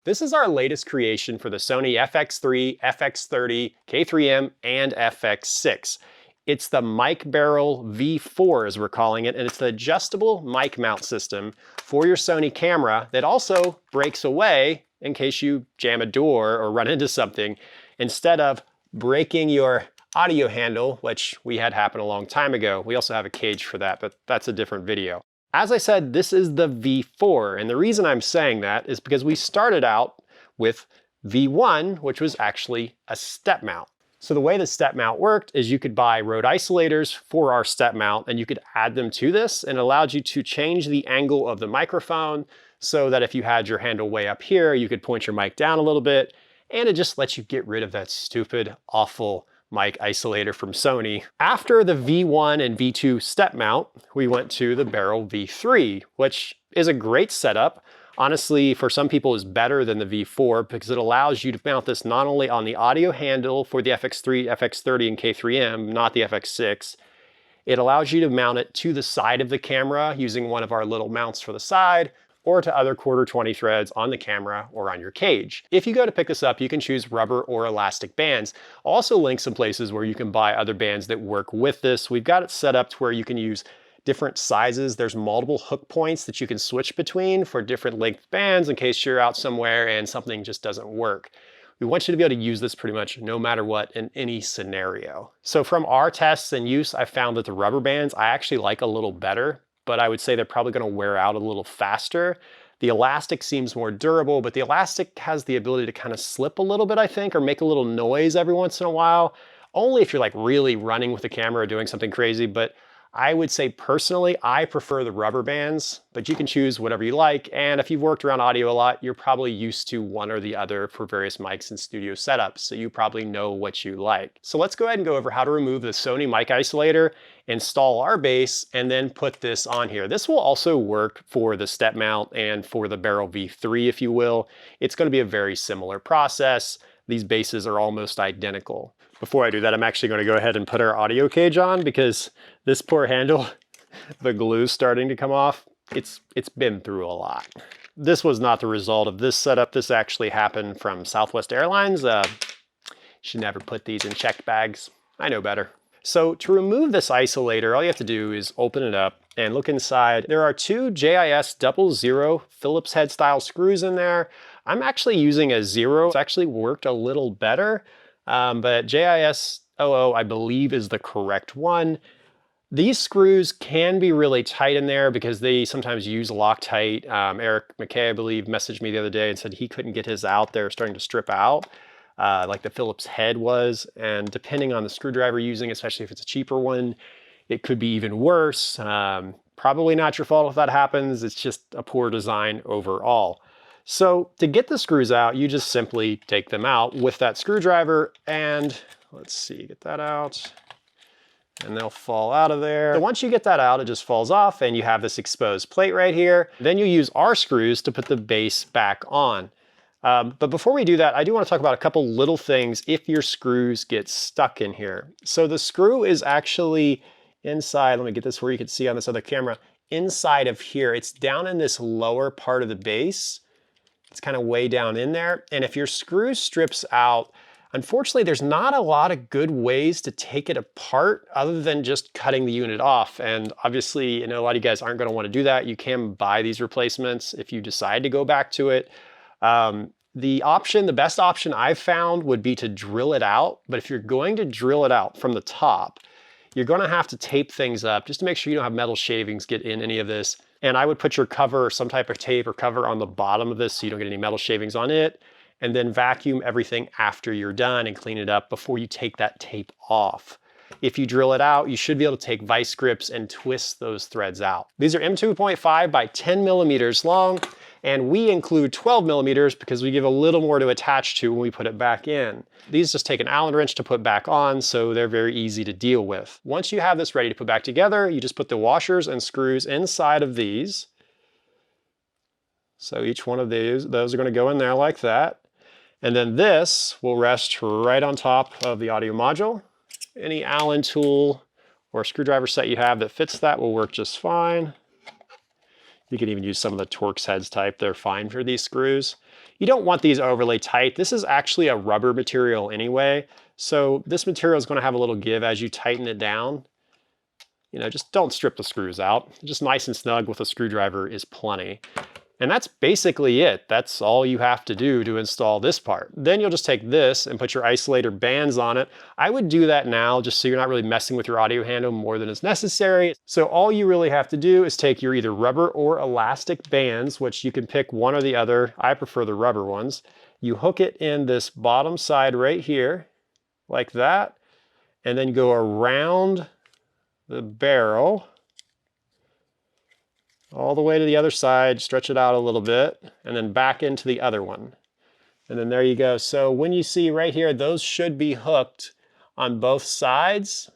This is our latest creation for the Sony FX3, FX30, K3M, and FX6. It's the mic barrel V4 as we're calling it, and it's the adjustable mic mount system for your Sony camera that also breaks away in case you jam a door or run into something, instead of breaking your audio handle, which we had happen a long time ago. We also have a cage for that, but that's a different video. As I said, this is the V4, and the reason I'm saying that is because we started out with V1, which was actually a step mount. So the way the step mount worked is you could buy Rode isolators for our step mount, and you could add them to this, and it allowed you to change the angle of the microphone so that if you had your handle way up here, you could point your mic down a little bit, and it just lets you get rid of that stupid, awful mic isolator from Sony. After the V1 and V2 step mount, we went to the barrel V3, which is a great setup. Honestly, for some people is better than the V4 because it allows you to mount this not only on the audio handle for the FX3, FX30, and K3M, not the FX6, it allows you to mount it to the side of the camera using one of our little mounts for the side, or to other 1/4-20 threads on the camera or on your cage. If you go to pick this up, you can choose rubber or elastic bands. I'll also link some places where you can buy other bands that work with this. We've got it set up to where you can use different sizes. There's multiple hook points that you can switch between for different length bands in case you're out somewhere and something just doesn't work. We want you to be able to use this pretty much no matter what in any scenario. So from our tests and use, I found that the rubber bands I actually like a little better, but I would say they're probably going to wear out a little faster. The elastic seems more durable, but the elastic has the ability to kind of slip a little bit, I think, or make a little noise every once in a while, only if you're like really running with the camera or doing something crazy. But I would say personally, I prefer the rubber bands, but you can choose whatever you like. And if you've worked around audio a lot, you're probably used to one or the other for various mics and studio setups. So you probably know what you like. So let's go ahead and go over how to remove the Sony mic isolator, install our base, and then put this on here. This will also work for the step mount and for the barrel V3, if you will. It's going to be a very similar process. These bases are almost identical. Before I do that, I'm actually going to go ahead and put our audio cage on because this poor handle, the glue's starting to come off. It's been through a lot. This was not the result of this setup. This actually happened from Southwest Airlines. Should never put these in checked bags. I know better. So to remove this isolator, all you have to do is open it up and look inside. There are two JIS 00 Phillips head style screws in there. I'm actually using a 0. It's actually worked a little better. But JIS 00, I believe, is the correct one. These screws can be really tight in there because they sometimes use Loctite. Eric McKay, I believe, messaged me the other day and said he couldn't get his out. They're starting to strip out, like the Phillips head was. And depending on the screwdriver you're using, especially if it's a cheaper one, it could be even worse. Probably not your fault if that happens. It's just a poor design overall. So to get the screws out, you just simply take them out with that screwdriver and let's see, get that out and they'll fall out of there. So once you get that out, it just falls off and you have this exposed plate right here. Then you use our screws to put the base back on. But before we do that, I do want to talk about a couple little things if your screws get stuck in here. So the screw is actually inside. Let me get this where you can see on this other camera. Inside of here, it's down in this lower part of the base. It's kind of way down in there. And if your screw strips out, unfortunately, there's not a lot of good ways to take it apart other than just cutting the unit off. And obviously, I know a lot of you guys aren't going to want to do that. You can buy these replacements if you decide to go back to it. The best option I've found would be to drill it out. But if you're going to drill it out from the top, you're going to have to tape things up just to make sure you don't have metal shavings get in any of this. And I would put your cover or some type of tape or cover on the bottom of this so you don't get any metal shavings on it, and then vacuum everything after you're done and clean it up before you take that tape off. If you drill it out, you should be able to take vice grips and twist those threads out. These are M2.5 by 10 millimeters long, and we include 12 millimeters because we give a little more to attach to when we put it back in. These just take an Allen wrench to put back on, so they're very easy to deal with. Once you have this ready to put back together, you just put the washers and screws inside of these. So each one of those are going to go in there like that. And then this will rest right on top of the audio module. Any Allen tool or screwdriver set you have that fits that will work just fine. You can even use some of the Torx heads type. They're fine for these screws. You don't want these overly tight. This is actually a rubber material anyway, so this material is going to have a little give as you tighten it down. You know, just don't strip the screws out. Just nice and snug with a screwdriver is plenty. And that's basically it. That's all you have to do to install this part. Then you'll just take this and put your isolator bands on it. I would do that now just so you're not really messing with your audio handle more than is necessary. So all you really have to do is take your either rubber or elastic bands, which you can pick one or the other. I prefer the rubber ones. You hook it in this bottom side right here, like that, and then go around the barrel all the way to the other side, stretch it out a little bit, and then back into the other one. And then there you go. So when you see right here, those should be hooked on both sides.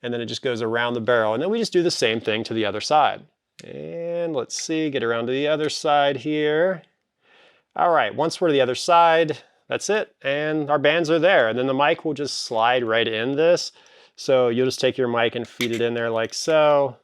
And then it just goes around the barrel. And then we just do the same thing to the other side. And let's see, get around to the other side here. All right, once we're to the other side, that's it. And our bands are there. And then the mic will just slide right in this. So you'll just take your mic and feed it in there like so.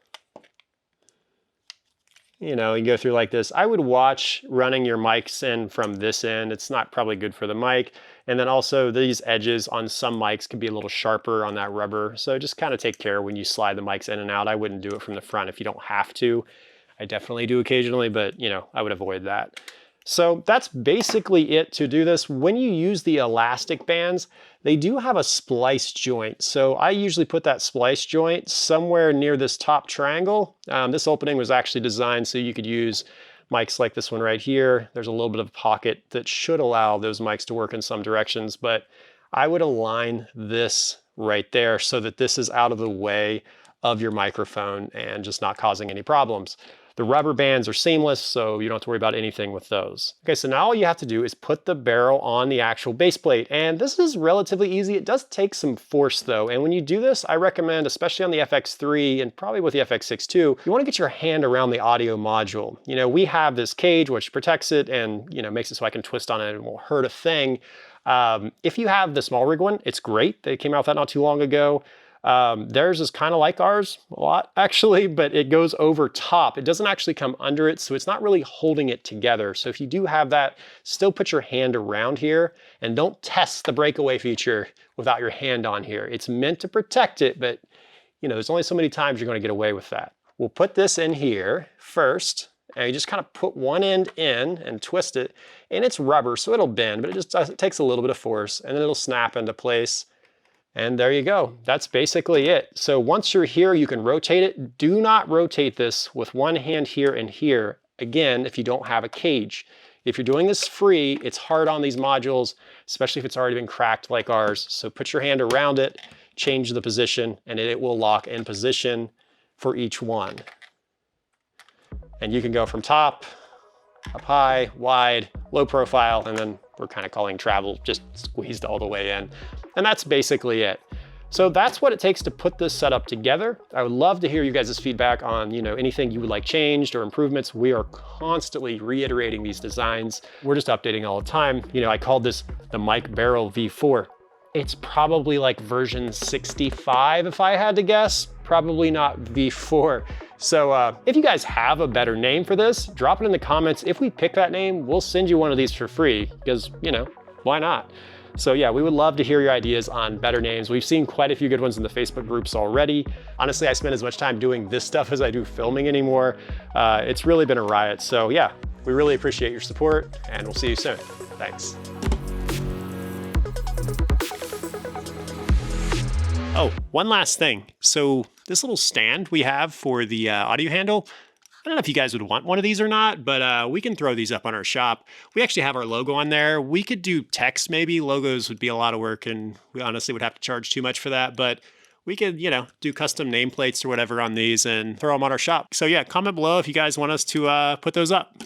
You know, you go through like this. I would watch running your mics in from this end. It's not probably good for the mic. And then also these edges on some mics can be a little sharper on that rubber. So just kind of take care when you slide the mics in and out. I wouldn't do it from the front if you don't have to. I definitely do occasionally, but you know, I would avoid that. So that's basically it to do this. When you use the elastic bands, they do have a splice joint. So I usually put that splice joint somewhere near this top triangle. This opening was actually designed so you could use mics like this one right here. There's a little bit of a pocket that should allow those mics to work in some directions, but I would align this right there so that this is out of the way of your microphone and just not causing any problems. The rubber bands are seamless, so you don't have to worry about anything with those. Okay, so now all you have to do is put the barrel on the actual base plate, and this is relatively easy. It does take some force though, and when you do this, I recommend, especially on the FX3 and probably with the FX6 too, you want to get your hand around the audio module. You know, we have this cage which protects it and, you know, makes it so I can twist on it and it won't hurt a thing. If you have the small rig one, it's great. They came out with that not too long ago. Theirs is kind of like ours, a lot actually, but it goes over top. It doesn't actually come under it, so it's not really holding it together. So if you do have that, still put your hand around here and don't test the breakaway feature without your hand on here. It's meant to protect it, but you know, there's only so many times you're going to get away with that. We'll put this in here first, and you just kind of put one end in and twist it, and it's rubber, so it'll bend, but it takes a little bit of force, and then it'll snap into place. And there you go. That's basically it. So once you're here, you can rotate it. Do not rotate this with one hand here and here. Again, if you don't have a cage. If you're doing this free, it's hard on these modules, especially if it's already been cracked like ours. So put your hand around it, change the position, and it will lock in position for each one. And you can go from top, up high, wide, low profile, and then we're kind of calling travel, just squeezed all the way in. And that's basically it. So that's what it takes to put this setup together. I would love to hear you guys' feedback on, you know, anything you would like changed or improvements. We are constantly reiterating these designs. We're just updating all the time. You know, I called this the Mic Barrel V4. It's probably like version 65 if I had to guess, probably not V4. So if you guys have a better name for this, drop it in the comments. If we pick that name, we'll send you one of these for free because, you know, why not? So yeah, we would love to hear your ideas on better names. We've seen quite a few good ones in the Facebook groups already. Honestly, I spend as much time doing this stuff as I do filming anymore. It's really been a riot. So yeah, we really appreciate your support and we'll see you soon. Thanks. Oh, one last thing. So this little stand we have for the audio handle, I don't know if you guys would want one of these or not, but we can throw these up on our shop. We actually have our logo on there. We could do text maybe. Logos would be a lot of work and we honestly would have to charge too much for that, but we could, you know, do custom nameplates or whatever on these and throw them on our shop. So yeah, comment below if you guys want us to put those up.